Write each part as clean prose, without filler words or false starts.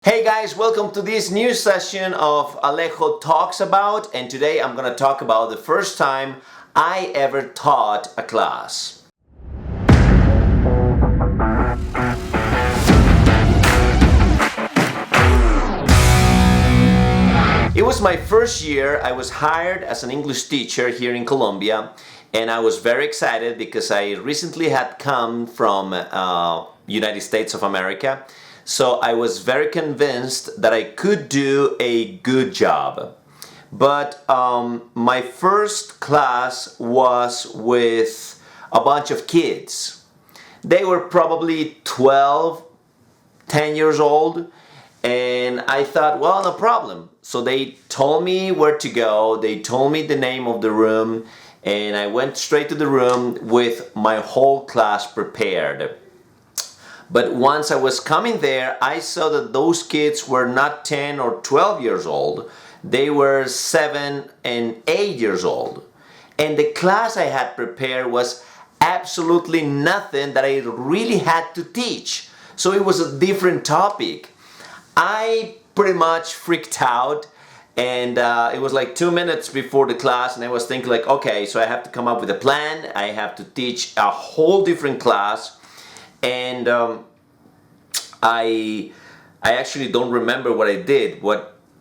Hey guys, welcome to this new session of Alejo Talks About, and today I'm gonna talk about the first time I ever taught a class. It was my first year. I was hired as an English teacher here in Colombia, and I was very excited because I recently had come from United States of America. So I was very convinced that I could do a good job. But my first class was with a bunch of kids. They were probably 12, 10 years old, and I thought, well, no problem. So they told me where to go, they told me the name of the room, and I went straight to the room with my whole class prepared. But once I was coming there, I saw that those kids were not 10 or 12 years old. They were 7 and 8 years old. And the class I had prepared was absolutely nothing that I really had to teach. So it was a different topic. I pretty much freaked out, and it was like 2 minutes before the class, and I was thinking like, okay, so I have to come up with a plan. I have to teach a whole different class. And I actually don't remember what I did.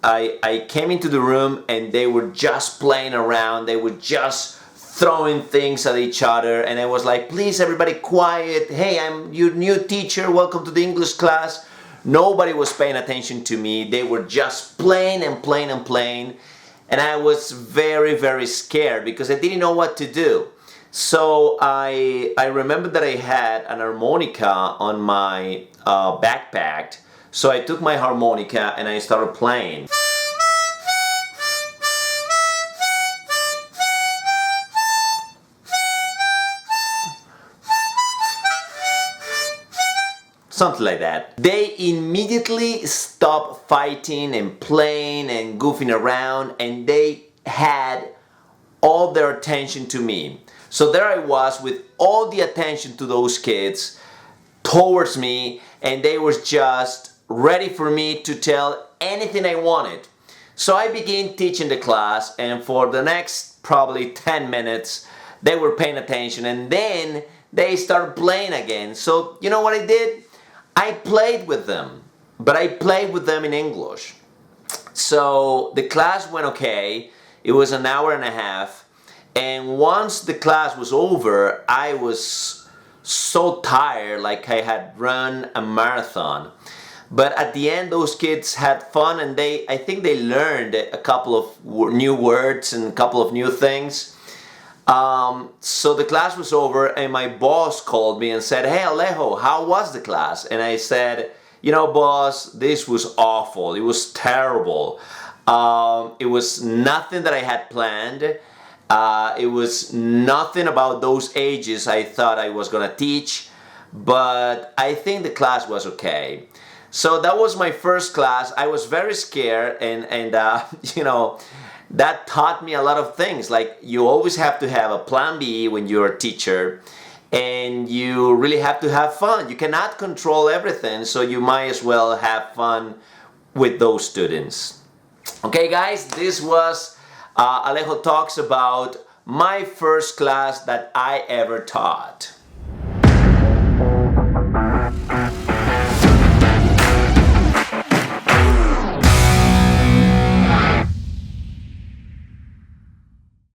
I came into the room and they were just playing around. They were just throwing things at each other, and I was like, please everybody quiet. Hey, I'm your new teacher. Welcome to the English class. Nobody was paying attention to me. They were just playing and playing and playing. And I was very, very scared because I didn't know what to do. So I remember that I had an harmonica on my backpack. So I took my harmonica and I started playing. Something like that. They immediately stopped fighting and playing and goofing around, and they had all their attention to me. So there I was with all the attention to those kids towards me, and they were just ready for me to tell anything I wanted. So I began teaching the class, and for the next probably 10 minutes they were paying attention, and then they started playing again. So you know what I did? I played with them, but I played with them in English. So the class went okay. It was an hour and a half. And once the class was over, I was so tired, like I had run a marathon. But at the end, those kids had fun, and I think they learned a couple of new words and a couple of new things. So the class was over, and my boss called me and said, hey Alejo, how was the class? And I said, you know, boss, this was awful. It was terrible. It was nothing that I had planned. It was nothing about those ages I thought I was gonna teach, but I think the class was okay. So that was my first class. I was very scared, and you know, that taught me a lot of things. Like, you always have to have a plan B when you're a teacher, and you really have to have fun. You cannot control everything, so you might as well have fun with those students. Okay guys, this was Alejo Talks About, my first class that I ever taught.